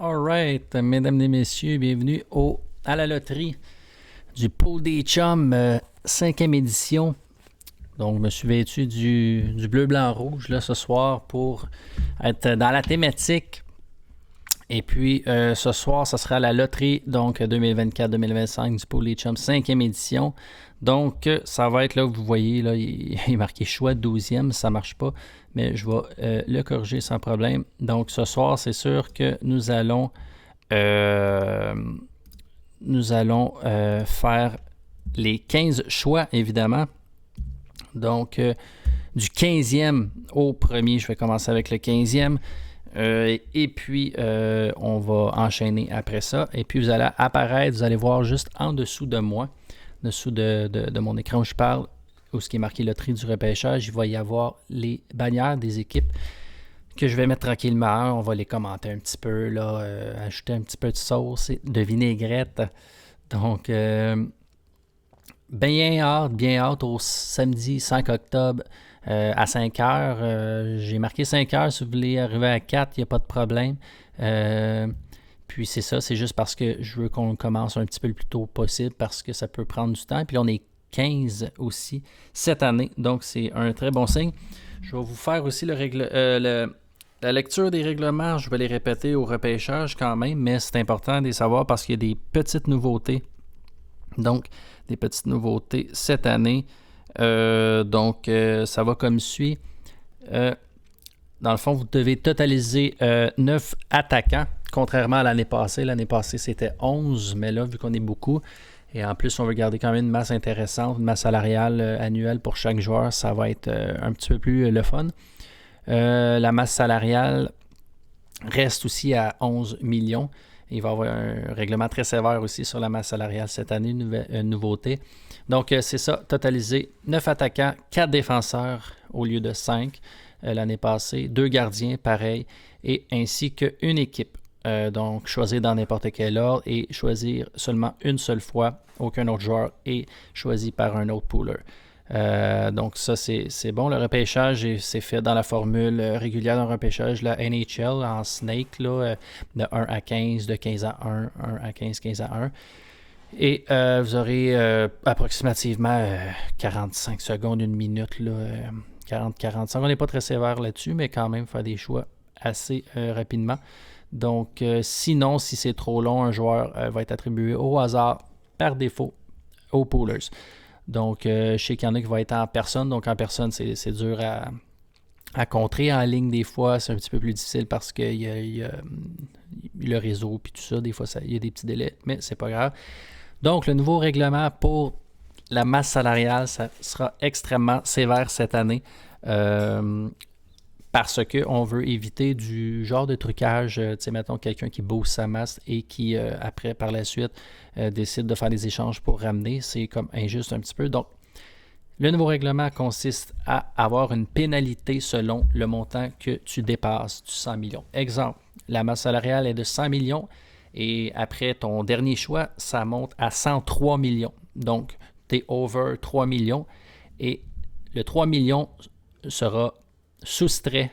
Alright, mesdames et messieurs, bienvenue à la loterie du Pool des Chums, 5e édition. Donc, je me suis vêtu du bleu, blanc, rouge là, ce soir pour être dans la thématique. Et puis, ce soir, ça sera la loterie, donc 2024-2025 du Pool des Chums, 5e édition. Donc, ça va être là, vous voyez, là, il est marqué choix 12e, ça ne marche pas, mais je vais le corriger sans problème. Donc, ce soir, c'est sûr que nous allons faire les 15 choix, évidemment. Donc, du 15e au premier, je vais commencer avec le 15e. Et puis, on va enchaîner après ça. Et puis, vous allez apparaître, vous allez voir juste en dessous de moi, dessous de mon écran où je parle, où ce qui est marqué loterie du repêchage, il va y avoir les bannières des équipes que je vais mettre tranquillement. On va les commenter un petit peu, là, ajouter un petit peu de sauce, de vinaigrette. Donc, bien hâte au samedi 5 octobre à 5 heures. J'ai marqué 5 heures. Si vous voulez arriver à 4, il n'y a pas de problème. Puis c'est ça, c'est juste parce que je veux qu'on commence un petit peu le plus tôt possible parce que ça peut prendre du temps. Puis là, on est 15 aussi cette année, donc c'est un très bon signe. Je vais vous faire aussi la lecture des règlements. Je vais les répéter au repêchage quand même, mais c'est important de les savoir parce qu'il y a des petites nouveautés. Donc, des petites nouveautés cette année. Donc, ça va comme suit. Dans le fond, vous devez totaliser 9 attaquants, contrairement à l'année passée. L'année passée, c'était 11, mais là, vu qu'on est beaucoup, et en plus, on veut garder quand même une masse intéressante, une masse salariale annuelle pour chaque joueur, ça va être un petit peu plus le fun. La masse salariale reste aussi à 11 millions. Il va y avoir un règlement très sévère aussi sur la masse salariale cette année, une nouveauté. Donc, c'est ça, totaliser 9 attaquants, 4 défenseurs au lieu de 5 l'année passée, 2 gardiens, pareil, et ainsi qu'une équipe. Donc, choisir dans n'importe quel ordre et choisir seulement une seule fois. Aucun autre joueur est choisi par un autre pooler. Donc ça, c'est bon. Le repêchage, c'est fait dans la formule régulière d'un repêchage, la NHL en Snake, là, de 1 à 15, de 15 à 1, 1 à 15, 15 à 1. Et vous aurez approximativement 45 secondes, une minute, là, 40-45. On n'est pas très sévère là-dessus, mais quand même faire des choix assez rapidement. Donc, sinon, si c'est trop long, un joueur va être attribué au hasard par défaut aux poolers. Donc, je sais qu'il y en a qui vont être en personne. Donc, en personne, c'est dur à contrer. En ligne, des fois, c'est un petit peu plus difficile parce qu'il y a le réseau puis tout ça. Des fois, il y a des petits délais, mais c'est pas grave. Donc, le nouveau règlement pour la masse salariale, ça sera extrêmement sévère cette année. Parce qu'on veut éviter du genre de trucage, tu sais, mettons quelqu'un qui booste sa masse et qui, après, par la suite, décide de faire des échanges pour ramener. C'est comme injuste un petit peu. Donc, le nouveau règlement consiste à avoir une pénalité selon le montant que tu dépasses du 100 millions. Exemple, la masse salariale est de 100 millions et après ton dernier choix, ça monte à 103 millions. Donc, tu es over 3 millions et le 3 millions sera soustrait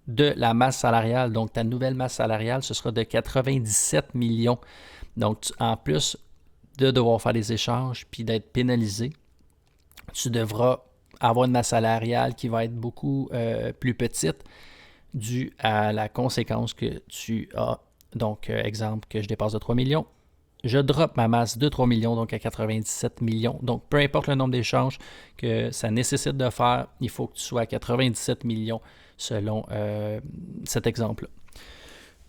de la masse salariale. Donc, ta nouvelle masse salariale, ce sera de 97 millions. Donc, en plus de devoir faire des échanges puis d'être pénalisé, tu devras avoir une masse salariale qui va être beaucoup plus petite due à la conséquence que tu as. Donc, exemple, que je dépasse de 3 millions. Je drop ma masse de 3 millions, donc à 97 millions. Donc, peu importe le nombre d'échanges que ça nécessite de faire, il faut que tu sois à 97 millions selon cet exemple-là.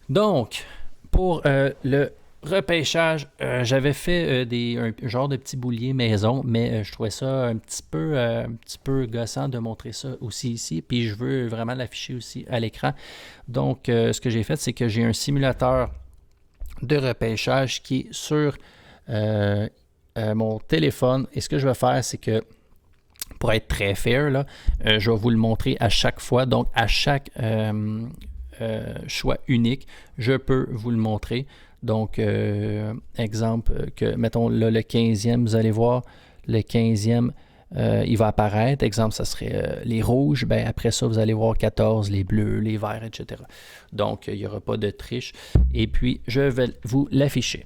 Donc, pour le repêchage, j'avais fait un genre de petit boulier maison, mais je trouvais ça un petit peu gossant de montrer ça aussi ici. Puis, je veux vraiment l'afficher aussi à l'écran. Donc, ce que j'ai fait, c'est que j'ai un simulateur de repêchage qui est sur mon téléphone. Et ce que je vais faire, c'est que pour être très fair, là, je vais vous le montrer à chaque fois. Donc, à chaque choix unique, je peux vous le montrer. Donc, exemple, que mettons là, le 15e, vous allez voir, le 15e, il va apparaître. Exemple, ça serait les rouges. Ben, après ça, vous allez voir 14, les bleus, les verts, etc. Donc, il n'y aura pas de triche. Et puis, je vais vous l'afficher.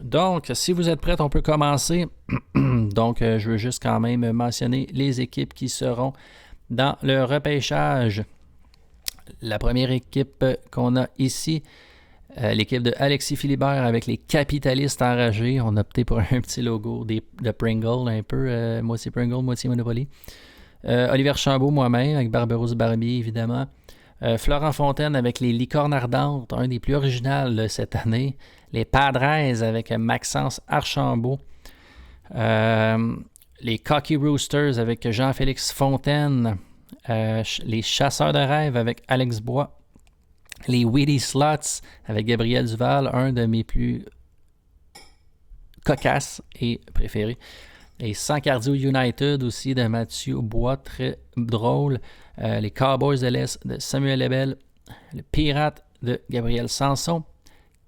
Donc, si vous êtes prêts, on peut commencer. Donc, je veux juste quand même mentionner les équipes qui seront dans le repêchage. La première équipe qu'on a ici, l'équipe de Alexis Philibert avec les capitalistes enragés. On a opté pour un petit logo de Pringle, un peu, moitié Pringle, moitié Monopoly. Olivier Chambaud, moi-même, avec Barberousse Barbier, évidemment. Florent Fontaine avec les Licornes Ardentes, un des plus originales cette année. Les Padres avec Maxence Archambault. Les Cocky Roosters avec Jean-Félix Fontaine. Les Chasseurs de rêves avec Alex Bois. Les Weedy Slots avec Gabriel Duval, un de mes plus cocasses et préférés. Les Sans Cardio United aussi de Mathieu Bois, très drôle. Les Cowboys de l'Est de Samuel Lebel. Le Pirate de Gabriel Sanson,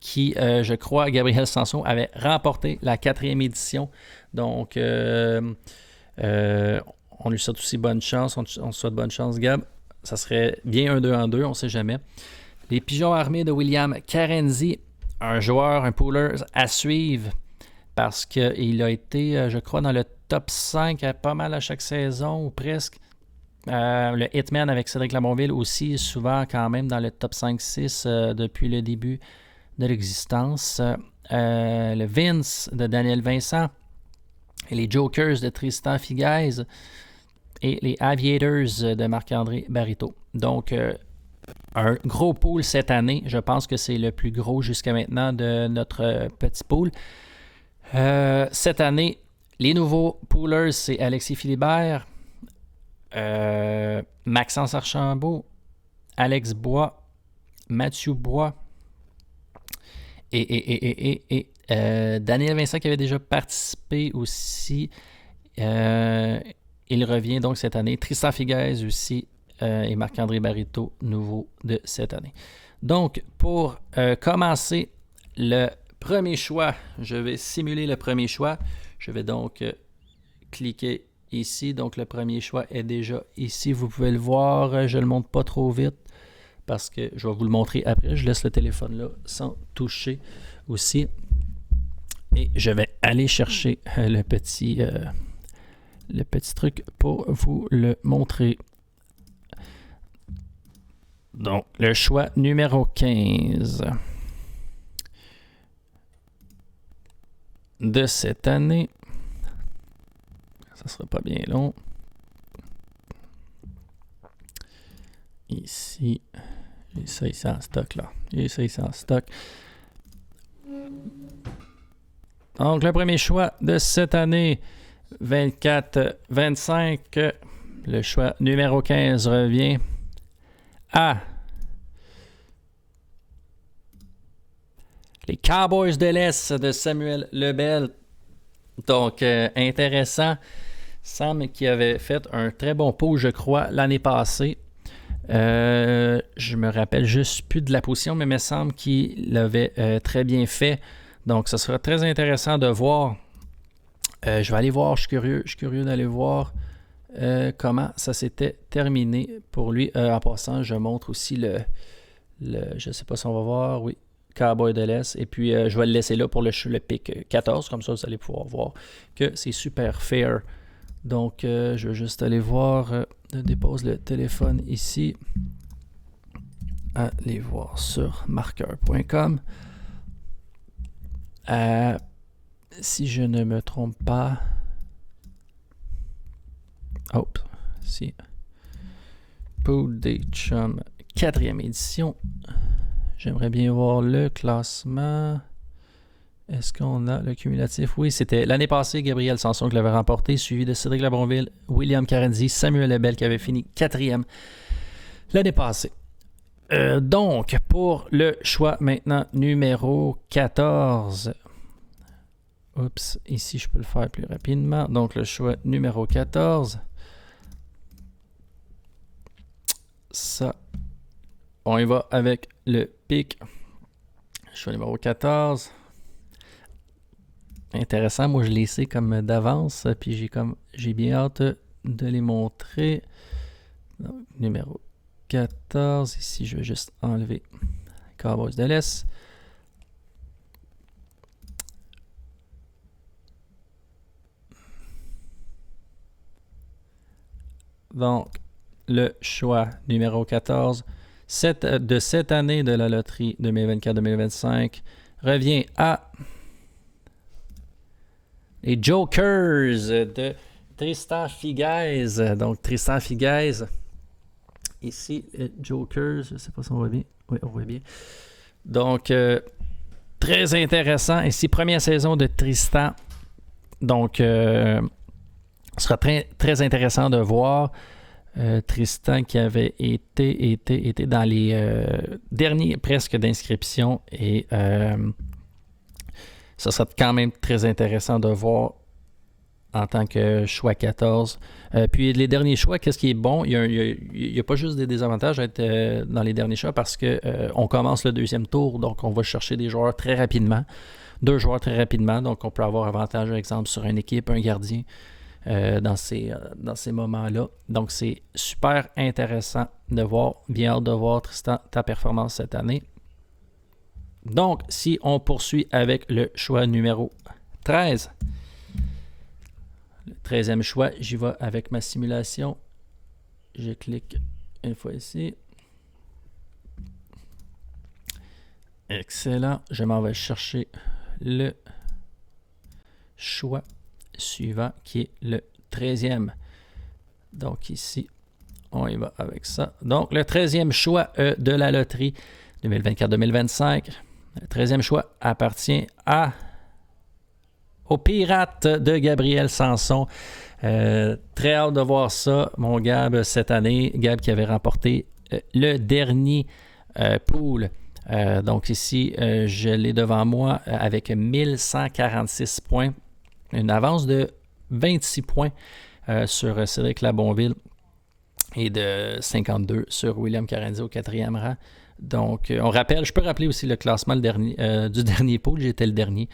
qui, je crois, Gabriel Sanson avait remporté la 4e édition. Donc, on lui souhaite aussi bonne chance. On souhaite bonne chance, Gab. Ça serait bien un 2 en 2, on ne sait jamais. Les Pigeons armés de William Carenzi, un joueur, un pooler à suivre parce qu'il a été, je crois, dans le top 5 pas mal à chaque saison ou presque. Le Hitman avec Cédric Lamonville aussi, souvent quand même dans le top 5-6 depuis le début de l'existence. Le Vince de Daniel Vincent. Et les Jokers de Tristan Figuez. Et les Aviators de Marc-André Barito. Donc, un gros pool cette année. Je pense que c'est le plus gros jusqu'à maintenant de notre petit pool. Cette année, les nouveaux poolers, c'est Alexis Philibert, Maxence Archambault, Alex Bois, Mathieu Bois et Daniel Vincent qui avait déjà participé aussi. Il revient donc cette année. Tristan Figuez aussi et Marc-André Barito, nouveau de cette année. Donc, pour commencer le premier choix, je vais simuler le premier choix. Je vais donc cliquer ici. Donc, le premier choix est déjà ici. Vous pouvez le voir. Je ne le montre pas trop vite parce que je vais vous le montrer après. Je laisse le téléphone là sans toucher aussi. Et je vais aller chercher le petit truc pour vous le montrer. Donc, le choix numéro 15 de cette année. Ça ne sera pas bien long. Ici. J'ai ça ici en stock, là. J'ai ça ici en stock. Donc, le premier choix de cette année, 24-25. Le choix numéro 15 revient à les Cowboys de l'Est de Samuel Lebel. Donc, intéressant. Sam qui avait fait un très bon pot, je crois, l'année passée. Je me rappelle juste plus de la position, mais il me semble qu'il l'avait très bien fait. Donc, ce sera très intéressant de voir. Je vais aller voir, je suis curieux d'aller voir comment ça s'était terminé pour lui. En passant, je montre aussi je ne sais pas si on va voir, oui, Cowboy de l'Est. Et puis, je vais le laisser là pour le pick 14. Comme ça, vous allez pouvoir voir que c'est super fair. Donc, je vais juste aller voir. Je dépose le téléphone ici. Allez voir sur marqueur.com. Si je ne me trompe pas. Oups. Si. Pool des Chums, 4e édition. J'aimerais bien voir le classement. Est-ce qu'on a le cumulatif? Oui, c'était l'année passée, Gabriel Sanson qui l'avait remporté, suivi de Cédric Labronville, William Carenzi, Samuel Lebel qui avait fini 4e l'année passée. Donc, pour le choix maintenant numéro 14. Oups, ici je peux le faire plus rapidement. Donc, le choix numéro 14. Ça, on y va avec le pic. Choix numéro 14. intéressants. Moi, je les sais comme d'avance, puis j'ai bien hâte de les montrer. Donc, numéro 14, ici, je vais juste enlever Cowboys de l'Est. Donc, le choix numéro 14 de cette année de la loterie 2024-2025 revient à les Jokers de Tristan Figuez. Donc, Tristan Figuez, ici, Jokers, je ne sais pas si on voit bien. Oui, on voit bien. Donc, très intéressant. Ici, première saison de Tristan. Donc, ce sera très, très intéressant de voir Tristan qui avait été dans les derniers presque d'inscription et ça sera quand même très intéressant de voir en tant que choix 14. Puis les derniers choix, qu'est-ce qui est bon? Il n'y a pas juste des désavantages à être dans les derniers choix parce qu'on commence le deuxième tour, donc on va chercher des joueurs très rapidement. 2 joueurs très rapidement, donc on peut avoir avantage, par exemple, sur une équipe, un gardien dans ces moments-là. Donc c'est super intéressant de voir, bien hâte de voir, Tristan, ta performance cette année. Donc, si on poursuit avec le choix numéro 13, le 13e choix, j'y vais avec ma simulation. Je clique une fois ici. Excellent. Je m'en vais chercher le choix suivant qui est le 13e. Donc ici, on y va avec ça. Donc, le 13e choix de la loterie 2024-2025. Le 13e choix appartient aux Pirates de Gabriel Sanson. Très hâte de voir ça, mon Gab, cette année. Gab qui avait remporté le dernier pool. Donc ici, je l'ai devant moi avec 1146 points. Une avance de 26 points sur Cédric Labonville et de 52 sur William Carenzi au 4e rang. Donc, je peux rappeler aussi le classement du dernier pool. J'étais le dernier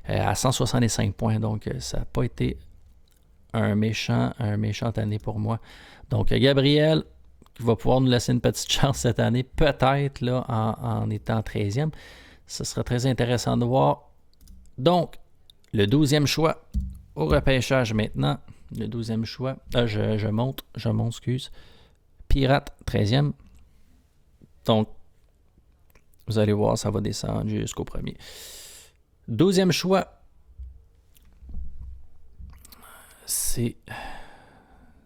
à 165 points. Donc, ça n'a pas été un méchant année pour moi. Donc, Gabriel, qui va pouvoir nous laisser une petite chance cette année, peut-être là, en étant 13e. Ce sera très intéressant de voir. Donc, le 12e choix au repêchage maintenant. Le 12e choix. Je monte, excuse. Pirate, 13e. Donc, vous allez voir, ça va descendre jusqu'au premier. 12e choix. C'est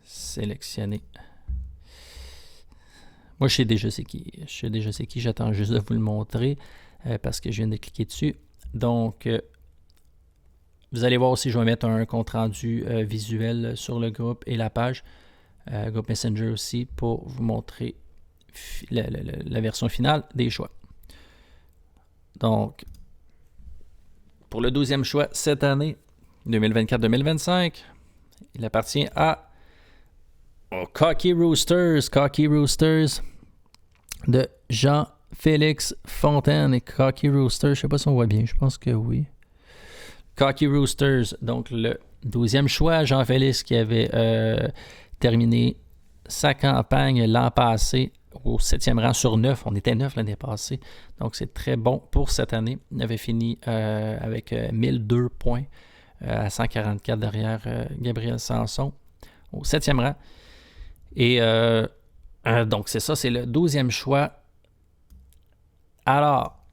sélectionné. Moi, je sais déjà c'est qui. J'attends juste de vous le montrer parce que je viens de cliquer dessus. Donc, vous allez voir aussi, je vais mettre un compte-rendu visuel sur le groupe et la page. Groupe Messenger aussi pour vous montrer la version finale des choix. Donc, pour le 12e choix cette année, 2024-2025, il appartient aux Cocky Roosters de Jean-Félix Fontaine. Et Cocky Roosters, je ne sais pas si on voit bien, je pense que oui. Cocky Roosters, donc le 12e choix, Jean-Félix qui avait terminé sa campagne l'an passé au 7e rang sur 9. On était 9 l'année passée. Donc, c'est très bon pour cette année. Il avait fini avec 1002 points à 144 derrière Gabriel Sanson au 7e rang. Et donc, c'est ça, c'est le 12e choix. Alors,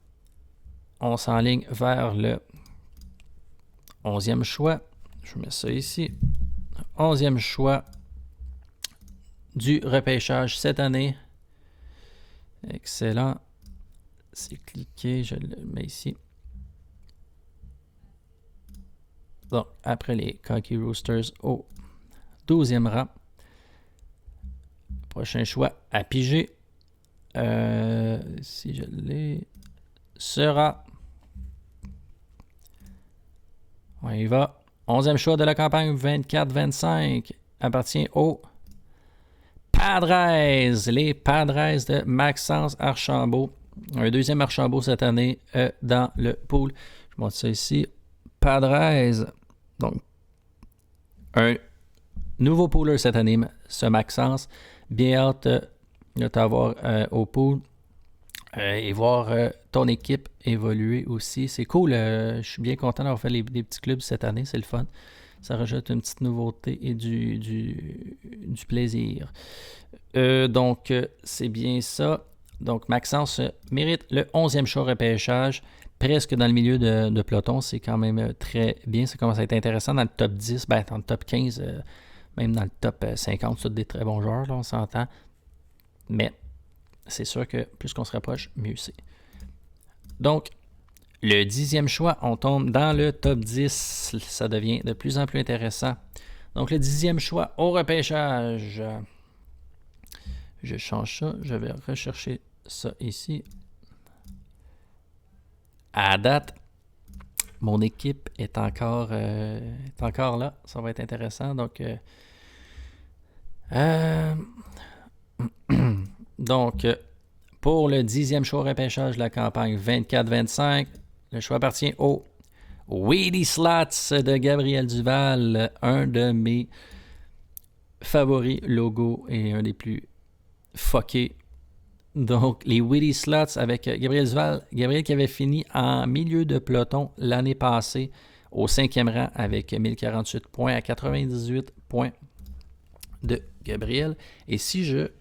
on s'enligne vers le 11e choix. Je mets ça ici. 11e choix du repêchage cette année. Excellent. C'est cliqué, je le mets ici. Donc, après les Cocky Roosters au 12e rang. Prochain choix à piger. Si je l'ai, sera. On y va. 11e choix de la campagne 24-25 appartient aux Padres. Les Padres de Maxence Archambault. Un deuxième Archambault cette année dans le pool. Je montre ça ici. Padres. Donc, un nouveau pooler cette année, ce Maxence. Bien hâte de t'avoir au pool et voir ton équipe évoluer aussi. C'est cool. Je suis bien content d'avoir fait des petits clubs cette année. C'est le fun. Ça rajoute une petite nouveauté et du plaisir. Donc, c'est bien ça. Donc, Maxence mérite le 11e choix repêchage. Presque dans le milieu de peloton. C'est quand même très bien. Ça commence à être intéressant dans le top 10. Ben, dans le top 15, même dans le top 50. C'est des très bons joueurs, là, on s'entend. Mais c'est sûr que plus qu'on se rapproche, mieux c'est. Donc, le 10e choix, on tombe dans le top 10. Ça devient de plus en plus intéressant. Donc, le 10e choix au repêchage. Je change ça. Je vais rechercher ça ici. À date, mon équipe est encore là. Ça va être intéressant. Donc, donc pour le 10e choix au repêchage de la campagne 24-25, le choix appartient au Weedy Slots de Gabriel Duval, un de mes favoris logos et un des plus fuckés. Donc, les Weedy Slots avec Gabriel Duval. Gabriel qui avait fini en milieu de peloton l'année passée au 5e rang avec 1048 points à 98 points de Gabriel. Et si je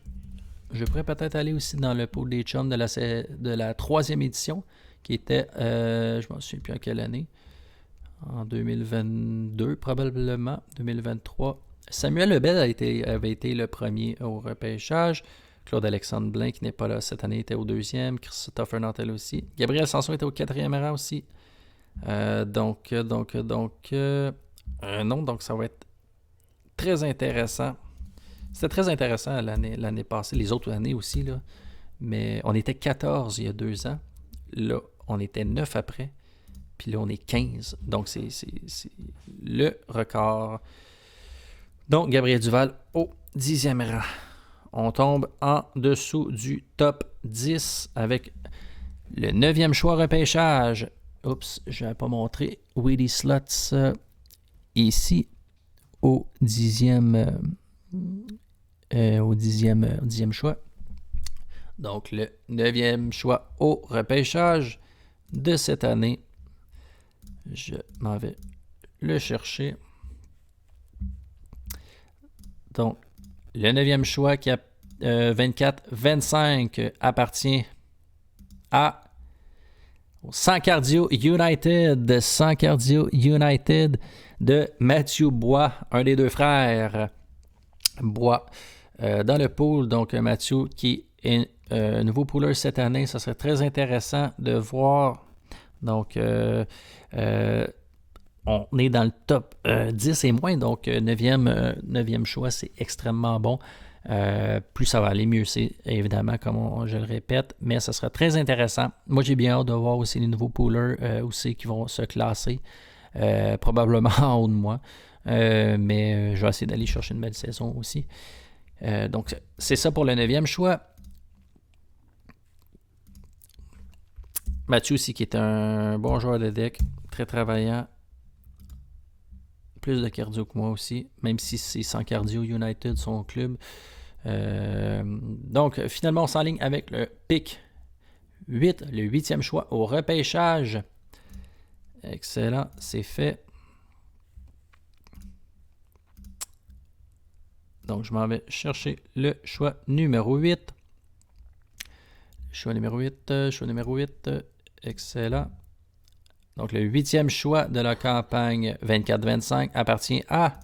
pourrais peut-être aller aussi dans le pool des chums de la 3e édition qui était, je ne me souviens plus en quelle année, en 2022 probablement, 2023. Samuel Lebel avait été le premier au repêchage. Claude-Alexandre Blain, qui n'est pas là cette année, était au 2e. Christopher Nantel aussi. Gabriel Sanson était au 4e rang aussi. Donc, ça va être très intéressant. C'était très intéressant l'année passée, les autres années aussi, là. Mais on était 14 il y a 2 ans. Là, on était 9 après. Puis là, on est 15. Donc, c'est le record. Donc, Gabriel Duval au 10e rang. On tombe en dessous du top 10 avec le 9e choix repêchage. Oups, je n'avais pas montré. Weedy Slots ici au 10e choix. Donc, le 9e choix au repêchage de cette année. Je m'en vais le chercher. Donc, le 9e choix qui a 24-25 appartient à Sancardio United. Sancardio United de Mathieu Bois, un des deux frères Bois dans le pool. Donc, Mathieu qui est nouveau pooler cette année. Ça serait très intéressant de voir. Donc, on est dans le top 10 et moins, donc 9e choix, c'est extrêmement bon. Plus ça va aller, mieux c'est, évidemment, comme je le répète, mais ça sera très intéressant. Moi, j'ai bien hâte de voir aussi les nouveaux poolers aussi qui vont se classer, probablement en haut de moi, mais je vais essayer d'aller chercher une belle saison aussi. Donc, c'est ça pour le 9e choix. Mathieu aussi, qui est un bon joueur de deck, très travaillant. Plus de cardio que moi aussi, même si c'est Sancardio United, son club. Donc, finalement, on s'enligne avec le pick 8, le 8e choix au repêchage. Excellent, c'est fait. Donc, je m'en vais chercher le choix numéro 8. Choix numéro 8, excellent. Donc, le 8e choix de la campagne 24-25 appartient à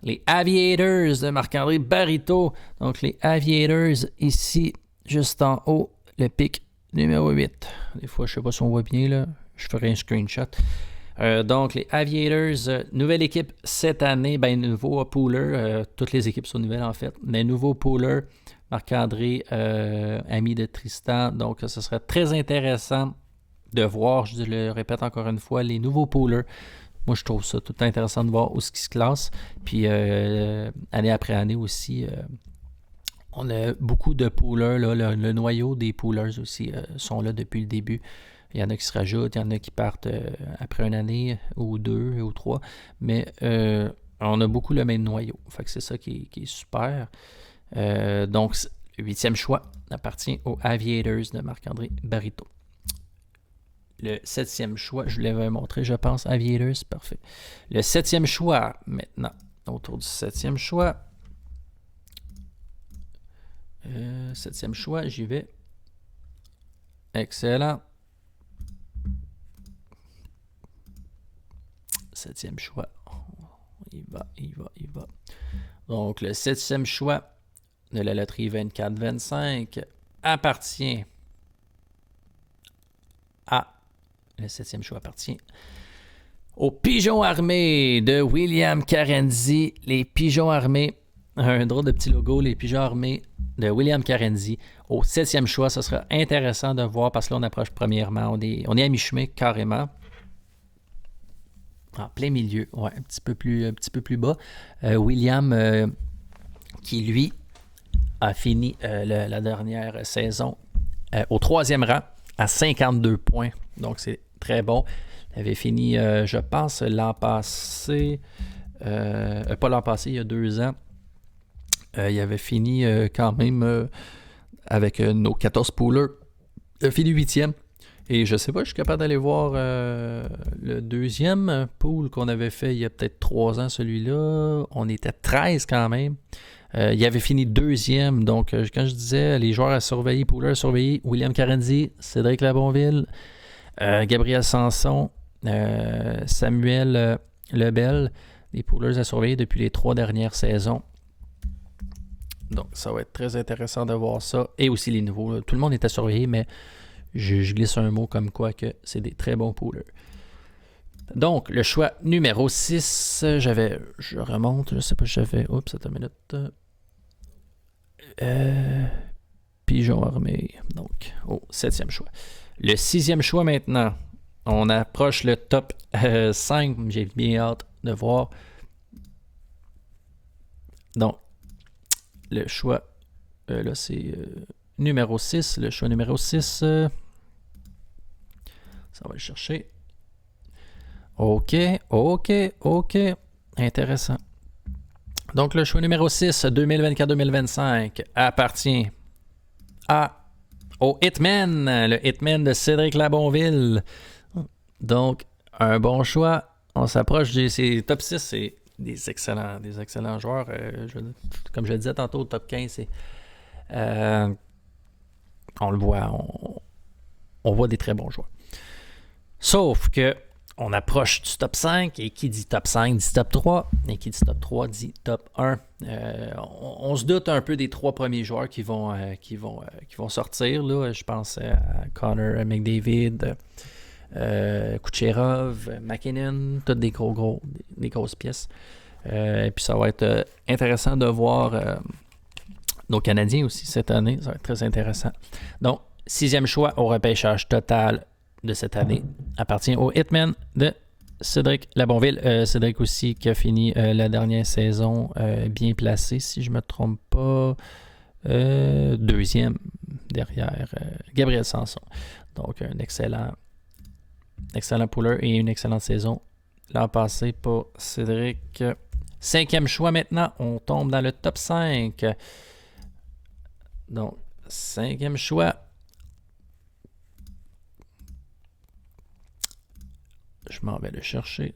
les Aviators de Marc-André Barito. Donc, les Aviators ici, juste en haut, le pick numéro 8. Des fois, je ne sais pas si on voit bien, là. Je ferai un screenshot. Donc, les Aviators, nouvelle équipe cette année. Ben, nouveau pooler. Toutes les équipes sont nouvelles, en fait. Mais nouveau pooler, Marc-André, ami de Tristan. Donc, ce serait très intéressant de voir, je le répète encore une fois, les nouveaux poolers. Moi, je trouve ça tout le temps intéressant de voir où ce qui se classe. Puis, année après année aussi, on a beaucoup de poolers. Là, le noyau des poolers aussi sont là depuis le début. Il y en a qui se rajoutent, il y en a qui partent après une année ou 2 ou 3. Mais on a beaucoup le même noyau. Fait que c'est ça qui est super. Donc, le 8e choix appartient aux Aviators de Marc-André Barito. Le 7e choix, je vous l'avais montré, je pense, Aviators, parfait. Le 7e choix, maintenant, autour du 7e choix. 7e choix, j'y vais. Excellent. 7e choix. Il va. Donc, le 7e choix de la loterie 24-25 appartient à... Le 7e choix appartient aux Pigeons Armés de William Carenzi. Les Pigeons Armés, un drôle de petit logo, les Pigeons Armés de William Carenzi. Au 7e choix, ce sera intéressant de voir parce que là, on approche premièrement. On est à mi-chemin carrément. En plein milieu, ouais, un petit peu plus bas. William, qui lui a fini la dernière saison au 3e rang à 52 points. Donc, c'est très bon. Il avait fini, je pense, l'an passé. Pas l'an passé, il y a 2 ans. Il avait fini quand même avec nos 14 poolers. Il a fini 8e. Et je sais pas, je suis capable d'aller voir le 2e pool qu'on avait fait il y a peut-être 3 ans, celui-là. On était 13 quand même. Il avait fini 2e. Donc, quand je disais les joueurs à surveiller, poolers à surveiller, William Carenzi, Cédric Labonville, Gabriel Sanson, Samuel Lebel, les poolers à surveiller depuis les 3 dernières saisons. Donc, ça va être très intéressant de voir ça. Et aussi les nouveaux. Tout le monde est à surveiller, mais je glisse un mot comme quoi que c'est des très bons poolers. Donc, le choix numéro 6, je remonte, je sais pas si j'avais... Oups, attends une minute. Pigeon armé. Donc, au 7e choix. Le 6e choix maintenant. On approche le top 5. J'ai bien hâte de voir. Donc, le choix, là c'est numéro 6. Le choix numéro 6, ça va le chercher. OK. Intéressant. Donc, le choix numéro 6, 2024-2025, appartient au Hitman, le Hitman de Cédric Labonville. Donc, un bon choix. On s'approche des top 6, c'est des excellents joueurs. Comme je le disais tantôt, au top 15, c'est, on le voit, on voit des très bons joueurs. Sauf que on approche du top 5, et qui dit top 5 dit top 3, et qui dit top 3 dit top 1. On se doute un peu des 3 premiers joueurs qui vont sortir. Là. Je pense à Connor McDavid, Kucherov, McKinnon, toutes des grosses pièces. Et puis ça va être intéressant de voir nos Canadiens aussi cette année. Ça va être très intéressant. Donc, 6e choix au repêchage total de cette année appartient au Hitman de Cédric Labonville. Cédric aussi qui a fini la dernière saison bien placé, si je ne me trompe pas. 2e derrière Gabriel Sanson. Donc, un excellent pooler et une excellente saison l'an passé pour Cédric. 5e choix maintenant. On tombe dans le top 5. Donc, 5e choix. Je m'en vais le chercher.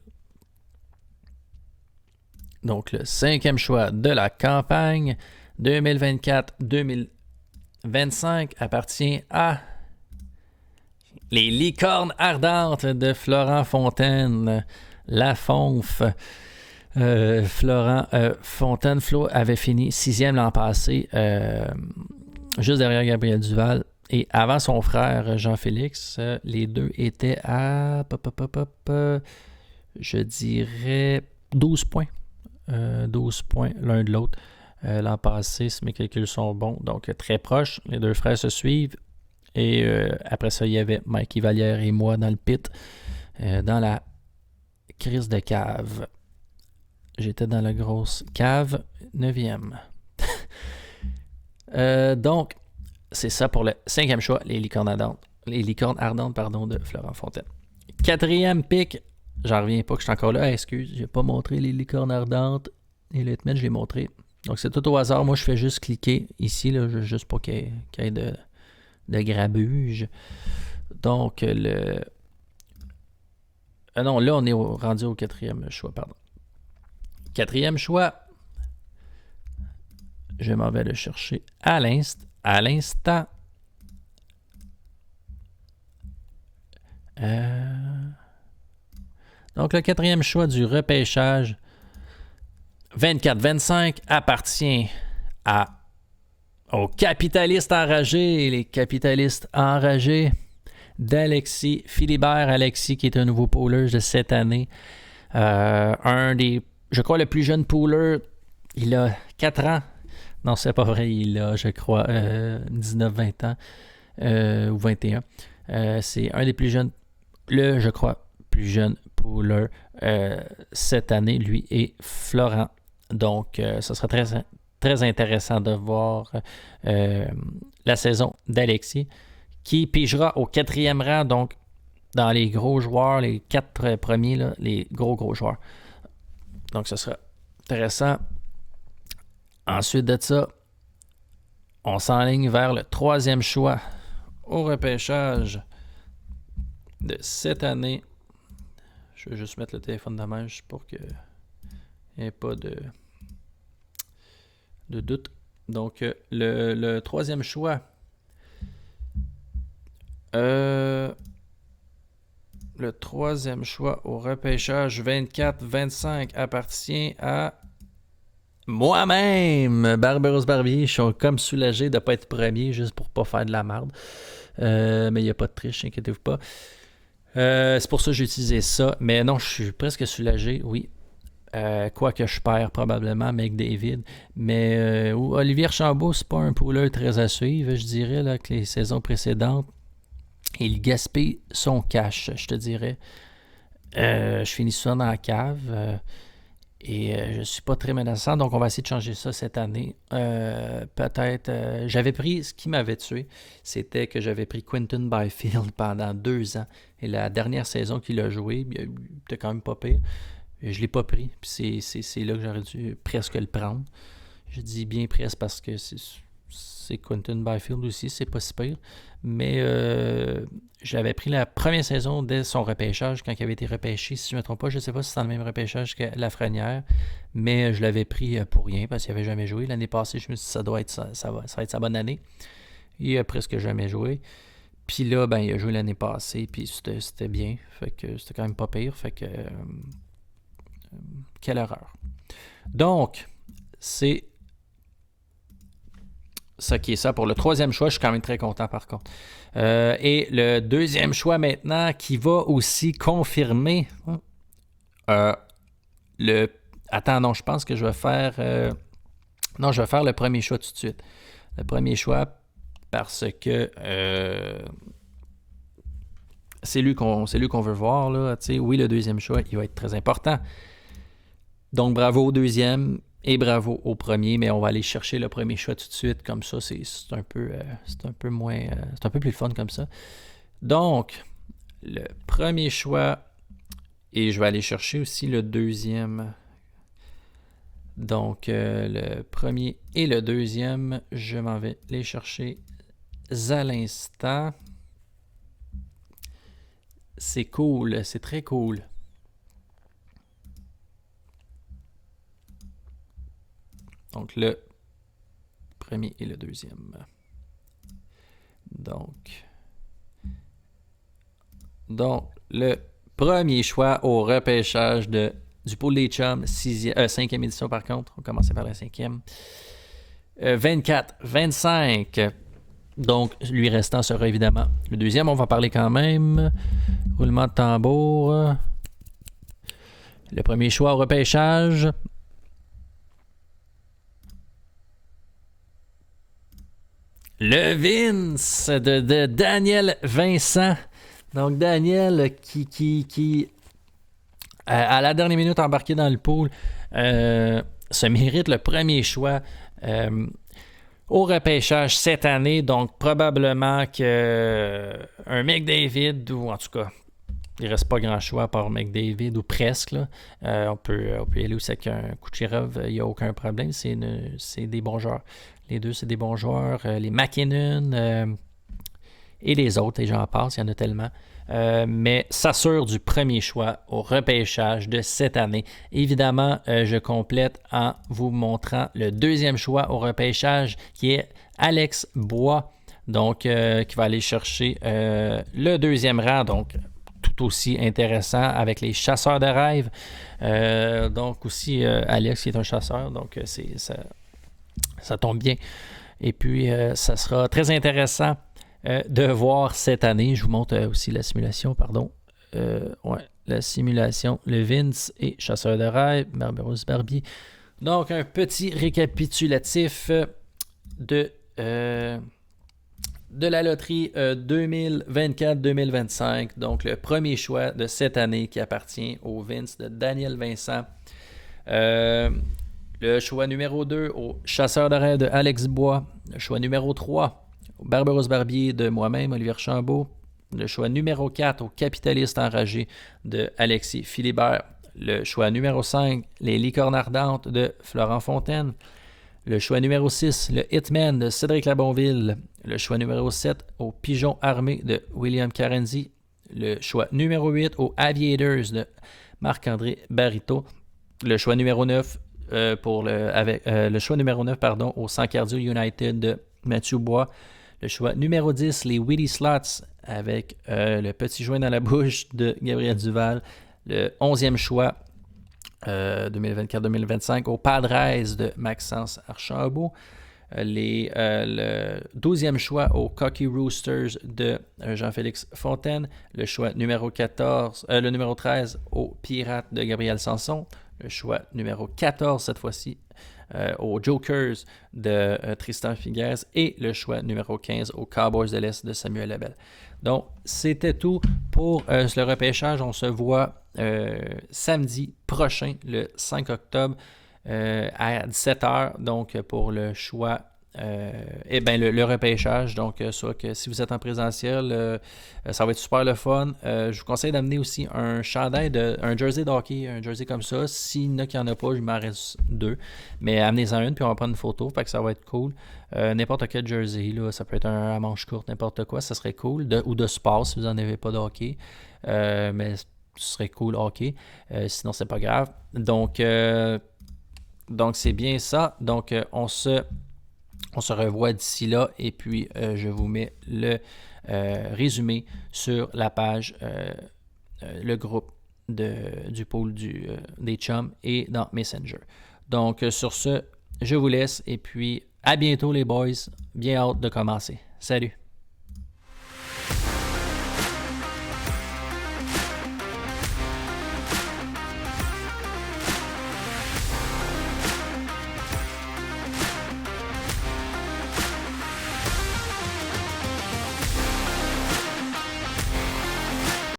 Donc, le 5e choix de la campagne 2024-2025 appartient à les Licornes ardentes de Florent Fontaine. La Fonf. Florent Fontaine. Flo avait fini 6e l'an passé, juste derrière Gabriel Duval. Et avant son frère Jean-Félix, les deux étaient à, je dirais, 12 points. 12 points l'un de l'autre l'an passé, si mes calculs sont bons. Donc, très proches. Les deux frères se suivent. Et après ça, il y avait Mikey Vallière et moi dans le pit, dans la crise de cave. J'étais dans la grosse cave, 9e. Donc, c'est ça pour le 5e choix, les Licornes ardentes Les licornes ardentes, pardon, de Florent Fontaine. 4e pick. J'en reviens pas que je suis encore là. Excuse, j'ai pas montré les licornes ardentes. Et le Hitman, je l'ai montré. Donc, c'est tout au hasard. Moi, je fais juste cliquer ici, là, juste pour qu'il y ait de grabuge. Donc, non, là, on est rendu au 4e choix, pardon. 4e choix. Je m'en vais le chercher à l'instant. Donc, le 4e choix du repêchage 24-25 appartient aux capitalistes enragés. Les capitalistes enragés d'Alexis Philibert. Alexis, qui est un nouveau pooler de cette année. Un des, je crois, le plus jeune pooler. Il a 4 ans. Non, c'est pas vrai. Il a, je crois, 19-20 ans. Ou 21. C'est un des plus jeunes. Je crois, plus jeune pooler cette année, lui, est Florent. Donc, ce sera très, très intéressant de voir la saison d'Alexis, qui pigera au 4e rang, donc dans les gros joueurs, les 4 premiers, là, les gros joueurs. Donc, ce sera intéressant. Ensuite de ça, on s'enligne vers le 3e choix au repêchage de cette année. Je vais juste mettre le téléphone de même pour qu'il n'y ait pas de doute. Donc, le 3e choix. Le 3e choix au repêchage 24-25 appartient à moi-même, Barberos Barbier. Je suis comme soulagé de ne pas être premier juste pour ne pas faire de la merde. Mais il n'y a pas de triche, inquiétez-vous pas. C'est pour ça que j'ai utilisé ça. Mais non, je suis presque soulagé, oui. Quoique je perds probablement McDavid. Mais Olivier Archambault, c'est pas un pooler très à suivre, je dirais, là, que les saisons précédentes. Il gaspille son cash, je te dirais. Je finis ça dans la cave. Et je ne suis pas très menaçant, donc on va essayer de changer ça cette année. Peut-être. J'avais pris ce qui m'avait tué, c'était que j'avais pris Quinton Byfield pendant 2 ans. Et la dernière saison qu'il a joué, il était quand même pas pire. Je ne l'ai pas pris. Puis c'est là que j'aurais dû presque le prendre. Je dis bien presque parce que c'est Quinton Byfield aussi, c'est pas si pire. Mais j'avais pris la première saison dès son repêchage, quand il avait été repêché, si je ne me trompe pas. Je ne sais pas si c'est dans le même repêchage que Lafrenière, mais je l'avais pris pour rien parce qu'il n'avait jamais joué. L'année passée, je me suis dit ça va être sa bonne année. Il a presque jamais joué. Puis là, ben, il a joué l'année passée, puis c'était bien. Fait que c'était quand même pas pire. Fait que quelle erreur. Donc, c'est ça qui est ça pour le 3e choix. Je suis quand même très content par contre. Et le 2e choix maintenant qui va aussi confirmer le... Attends, non, je pense que je vais faire... Non, je vais faire le premier choix tout de suite. Le premier choix parce que c'est lui qu'on veut voir. Là. Oui, le 2e choix, il va être très important. Donc, bravo au 2e et bravo au premier, mais on va aller chercher le premier choix tout de suite. Comme ça, c'est un peu moins... c'est un peu plus le fun comme ça. Donc, le premier choix, et je vais aller chercher aussi le 2e. Donc, le premier et le 2e, je m'en vais les chercher à l'instant. C'est cool, c'est très cool. Donc, le premier et le 2e. Donc, le premier choix au repêchage du pool des chums, 5e édition par contre. On va commencer par la 5e. 24-25. Donc, lui restant sera évidemment le 2e. On va parler quand même. Roulement de tambour. Le premier choix au repêchage. Le Vince de Daniel Vincent. Donc, Daniel qui à la dernière minute embarqué dans le pool, se mérite le premier choix. au repêchage cette année. Donc, probablement qu'un McDavid, ou en tout cas, il ne reste pas grand choix à part McDavid, ou presque. Là. On peut y aller aussi avec un Kucherov, il n'y a aucun problème. C'est des bons joueurs. Les deux, c'est des bons joueurs. Les McKinnon et les autres, et j'en passe, il y en a tellement. Mais s'assure du premier choix au repêchage de cette année. Évidemment, je complète en vous montrant le deuxième choix au repêchage qui est Alex Bois, donc qui va aller chercher le deuxième rang, donc tout aussi intéressant avec les chasseurs de rêve. Donc aussi Alex qui est un chasseur, donc ça tombe bien. Et puis ça sera très intéressant de voir cette année. Je vous montre aussi la simulation, pardon. La simulation, le Vince et chasseur de rêve, Barberousse Barbier. Donc, un petit récapitulatif de la loterie 2024-2025. Donc, le premier choix de cette année qui appartient au Vince de Daniel Vincent. Le choix numéro 2 au chasseur de rêve de Alex Bois. Le choix numéro 3 Barberousse Barbier de moi-même, Olivier Chambault. Le choix numéro 4 au capitaliste enragé de Alexis Philibert. Le choix numéro 5, les licornes ardentes de Florent Fontaine. Le choix numéro 6, le Hitman de Cédric Labonville. Le choix numéro 7 au pigeon armé de William Carenzi. Le choix numéro 8 aux Aviators de Marc-André Barito. Le choix numéro 9 le choix numéro 9 au Sancardio United de Mathieu Bois. Le choix numéro 10, les Wheaties Slots avec le petit joint dans la bouche de Gabriel Duval. Le 11e choix 2024-2025 au Padres de Maxence Archambault. Le 12e choix au Cocky Roosters de Jean-Félix Fontaine. Le choix numéro 13 au Pirates de Gabriel Sanson. Le choix numéro 14 cette fois-ci aux Jokers de Tristan Figueres et le choix numéro 15 aux Cowboys de l'Est de Samuel Lebel. Donc, c'était tout pour le repêchage. On se voit samedi prochain, le 5 octobre, à 17h, donc pour le choix le repêchage. Donc, soit que si vous êtes en présentiel, ça va être super le fun. Je vous conseille d'amener aussi un chandail, un jersey de hockey, un jersey comme ça. S'il y en a qui n'en a pas, il m'en reste 2. Mais amenez-en une, puis on va prendre une photo, fait que ça va être cool. N'importe quel jersey, là, ça peut être un à manche courte, n'importe quoi, ça serait cool. Ou de sport si vous n'en avez pas de hockey. Mais ce serait cool hockey. Sinon, c'est pas grave. Donc c'est bien ça. Donc, on se revoit d'ici là et puis je vous mets le résumé sur la page, le groupe du pôle des chums et dans Messenger. Donc sur ce, je vous laisse et puis à bientôt les boys. Bien hâte de commencer. Salut!